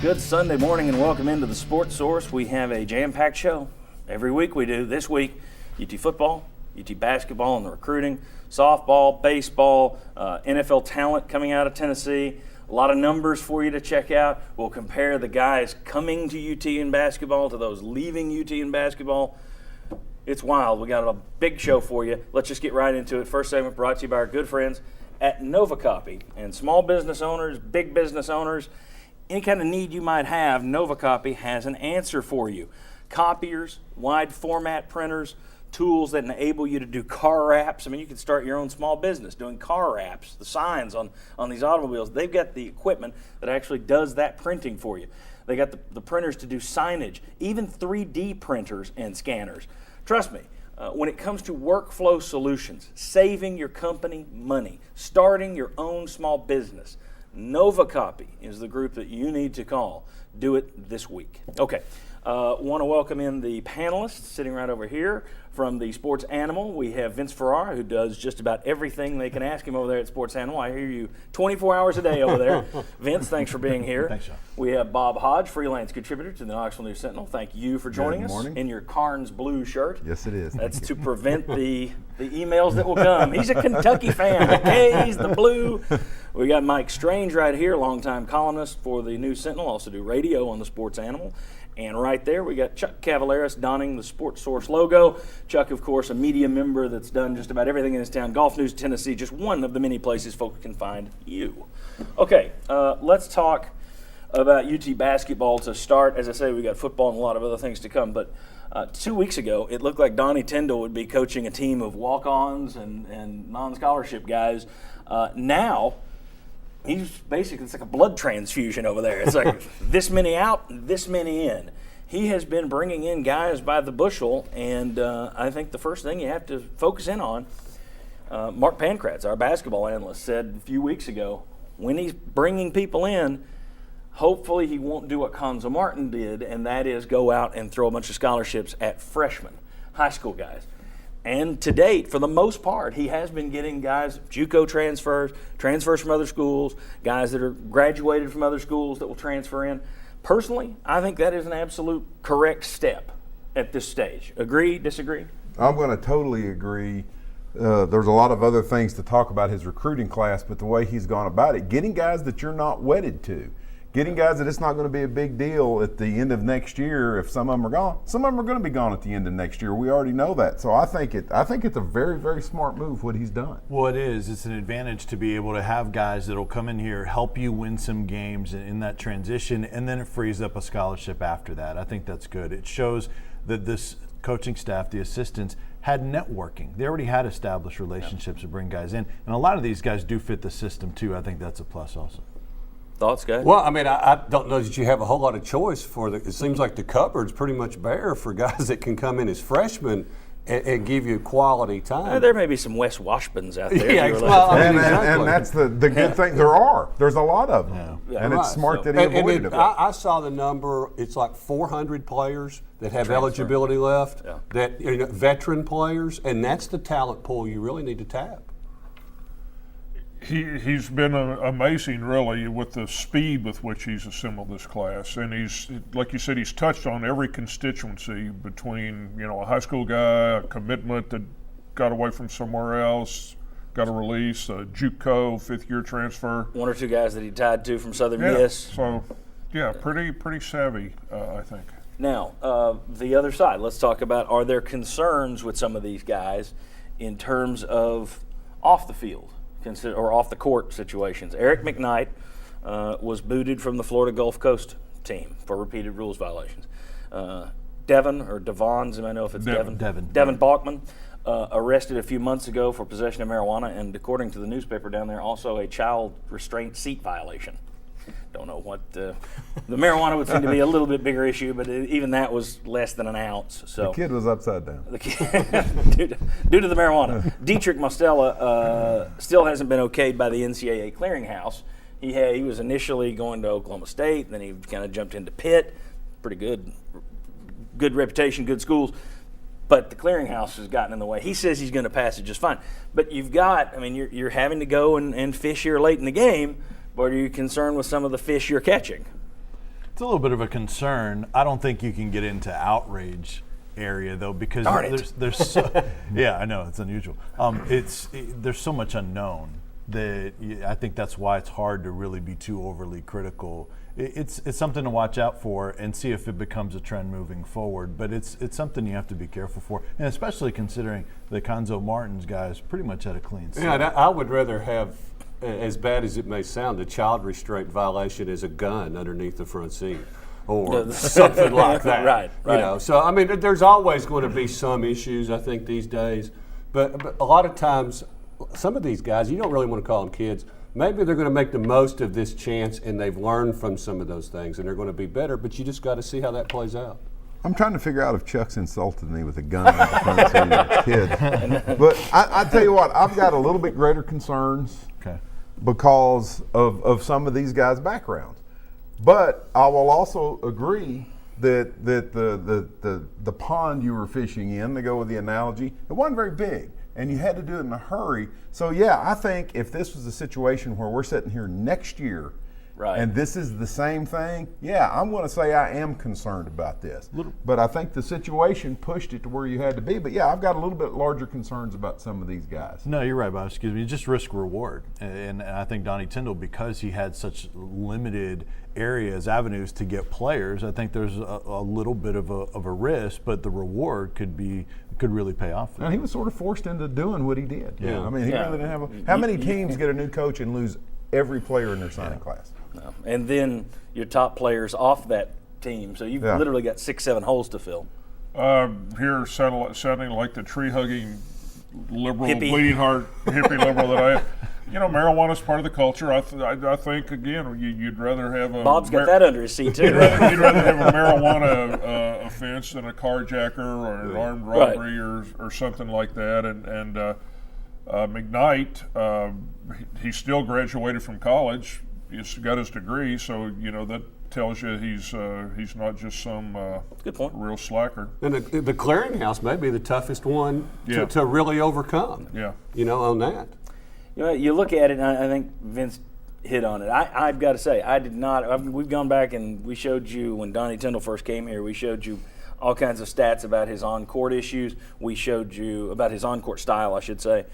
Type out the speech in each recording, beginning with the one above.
Good Sunday morning and welcome into the Sports Source. We have a jam-packed show. Every week we do. This week, UT football, UT basketball and the recruiting, softball, baseball, NFL talent coming out of Tennessee. A lot of numbers for you to check out. We'll compare the guys coming to UT in basketball to those leaving UT in basketball. It's wild. We got a big show for you. Let's just get right into it. First segment brought to you by our good friends at NovaCopy. And small business owners, big business owners, any kind of need you might have, NovaCopy has an answer for you. Copiers, wide format printers, tools that enable you to do car wraps. I mean, you can start your own small business doing car wraps, the signs on these automobiles. They've got the equipment that actually does that printing for you. They got the printers to do signage, even 3D printers and scanners. Trust me, when it comes to workflow solutions, saving your company money, starting your own small business, NovaCopy is the group that you need to call. Do it this week. Okay, want to welcome in the panelists sitting right over here. From the Sports Animal, we have Vince Ferrara, who does just about everything they can ask him over there at Sports Animal. I hear you 24 hours a day over there. Vince, thanks for being here. Thanks, Sean. We have Bob Hodge, freelance contributor to the Knoxville News Sentinel. Thank you for joining us in your Carnes blue shirt. Yes, it is. That's to prevent the emails that will come. He's a Kentucky fan. The K's, the blue. We got Mike Strange right here, longtime columnist for the News Sentinel, also do radio on the Sports Animal. And right there, we got Chuck Cavaleris donning the Sports Source logo. Chuck, of course, a media member that's done just about everything in this town. Golf News Tennessee, just one of the many places folks can find you. Okay, let's talk about UT basketball to start. As I say, we got football and a lot of other things to come. But 2 weeks ago, it looked like Donnie Tyndall would be coaching a team of walk-ons and non-scholarship guys. Now, he's basically, it's like a blood transfusion over there. It's like this many out, this many in. He has been bringing in guys by the bushel, and I think the first thing you have to focus in on, Mark Pankratz, our basketball analyst, said a few weeks ago, when he's bringing people in, hopefully he won't do what Conzo Martin did, and that is go out and throw a bunch of scholarships at freshmen, high school guys. And to date, for the most part, he has been getting guys, JUCO transfers from other schools, guys that are graduated from other schools that will transfer in. Personally, I think that is an absolute correct step at this stage. Agree, disagree? I'm going to totally agree. There's a lot of other things to talk about his recruiting class, but the way he's gone about it, getting guys that you're not wedded to, getting guys that it's not going to be a big deal at the end of next year if some of them are gone. Some of them are going to be gone at the end of next year. We already know that. So I think it's a very, very smart move what he's done. Well, it is. It's an advantage to be able to have guys that will come in here, help you win some games in that transition, and then it frees up a scholarship after that. I think that's good. It shows that this coaching staff, the assistants, had networking. They already had established relationships to bring guys in. And a lot of these guys do fit the system, too. I think that's a plus also. Thoughts, guys? Well, I mean, I don't know that you have a whole lot of choice for it seems like the cupboard's pretty much bare for guys that can come in as freshmen and give you quality time. There may be some Wes Washburns out there. Yeah, well, I mean, and that's the good thing. There's a lot of them. Yeah. And right. it's smart that he avoided it. I saw the number, it's like 400 players that have eligibility left, that veteran players, and that's the talent pool you really need to tap. He's been amazing, really, with the speed with which he's assembled this class. And he's, like you said, he's touched on every constituency between, a high school guy, a commitment that got away from somewhere else, got a release, a JUCO fifth-year transfer. One or two guys that he tied to from Southern Miss. So, pretty savvy, I think. Now, the other side, let's talk about, are there concerns with some of these guys in terms of off the field? Or off the court situations. Eric McKnight was booted from the Florida Gulf Coast team for repeated rules violations. Devon as I know if it's Devon Bachman, arrested a few months ago for possession of marijuana, and according to the newspaper down there, also a child restraint seat violation. Don't know what the marijuana would seem to be a little bit bigger issue, but even that was less than an ounce. So the kid was upside down. The kid, due to the marijuana. Dietrich Mostella still hasn't been okayed by the NCAA clearinghouse. He was initially going to Oklahoma State, and then he kind of jumped into Pitt. Pretty good reputation, good schools. But the clearinghouse has gotten in the way. He says he's going to pass it just fine. But you're having to go and fish here late in the game. Or are you concerned with some of the fish you're catching? It's a little bit of a concern. I don't think you can get into outrage area though, because Darn it. there's so, yeah, I know it's unusual. There's so much unknown that I think that's why it's hard to really be too overly critical. It's something to watch out for and see if it becomes a trend moving forward. But it's something you have to be careful for, and especially considering the Conzo Martins guys pretty much had a clean slate. Yeah, I would rather have, as bad as it may sound, a child restraint violation as a gun underneath the front seat, or something like that. Right. You know, so I mean, there's always going to be some issues, I think, these days. But a lot of times, some of these guys, you don't really want to call them kids. Maybe they're going to make the most of this chance, and they've learned from some of those things, and they're going to be better. But you just got to see how that plays out. I'm trying to figure out if Chuck's insulted me with a gun in the front seat as a kid. But I tell you what, I've got a little bit greater concerns because of some of these guys' backgrounds. But I will also agree that the pond you were fishing in, to go with the analogy, it wasn't very big, and you had to do it in a hurry. So yeah, I think if this was a situation where we're sitting here next year, and this is the same thing, yeah, I'm going to say I am concerned about this. But I think the situation pushed it to where you had to be. But yeah, I've got a little bit larger concerns about some of these guys. No, you're right, Bob. Excuse me. It's just risk reward. And I think Donnie Tyndall, because he had such limited areas, avenues to get players, I think there's a little bit of a risk, but the reward could really pay off. And he was sort of forced into doing what he did. Yeah. I mean, he really didn't have how many teams get a new coach and lose every player in their signing class? No. And then your top players off that team. So you've literally got 6-7 holes to fill. Here sounding like the tree-hugging liberal, Hippie. bleeding heart hippie liberal that I am. You know, marijuana's part of the culture. I think, again, you'd rather have a... Bob's got that under his seat, too. You'd rather have a marijuana offense than a carjacker or an armed robbery or something like that. And McKnight, he still graduated from college. He's got his degree, so, you know, that tells you he's not just some Good point. real slacker. And the clearinghouse may be the toughest one to really overcome. Yeah. You know, on that. You know, you look at it, and I think Vince hit on it. I've got to say, I did not. We've gone back and we showed you when Donnie Tyndall first came here. We showed you all kinds of stats about his on-court issues. We showed you about his on-court style, I should say.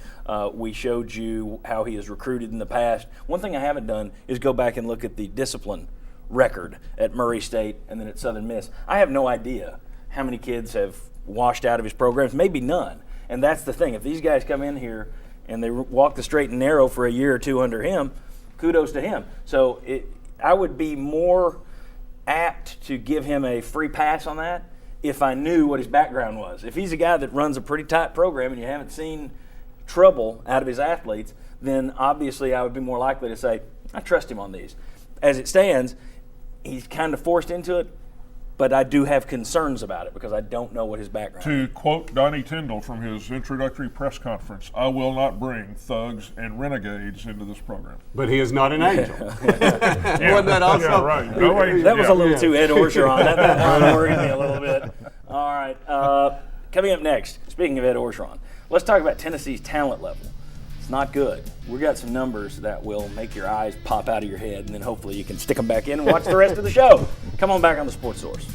We showed you how he has recruited in the past. One thing I haven't done is go back and look at the discipline record at Murray State and then at Southern Miss. I have no idea how many kids have washed out of his programs, maybe none. And that's the thing. If these guys come in here and they walk the straight and narrow for a year or two under him, kudos to him. So I would be more apt to give him a free pass on that if I knew what his background was. If he's a guy that runs a pretty tight program and you haven't seen trouble out of his athletes, then obviously I would be more likely to say, I trust him on these. As it stands, he's kind of forced into it, but I do have concerns about it because I don't know what his background is. To quote Donnie Tyndall from his introductory press conference, I will not bring thugs and renegades into this program. But he is not an angel. Wasn't that also? Yeah, right. No angel. That was a little too Ed Orgeron. That worried me a little bit. All right. Coming up next, speaking of Ed Orgeron, let's talk about Tennessee's talent level. It's not good. We've got some numbers that will make your eyes pop out of your head, and then hopefully you can stick them back in and watch the rest of the show. Come on back on the Sports Source.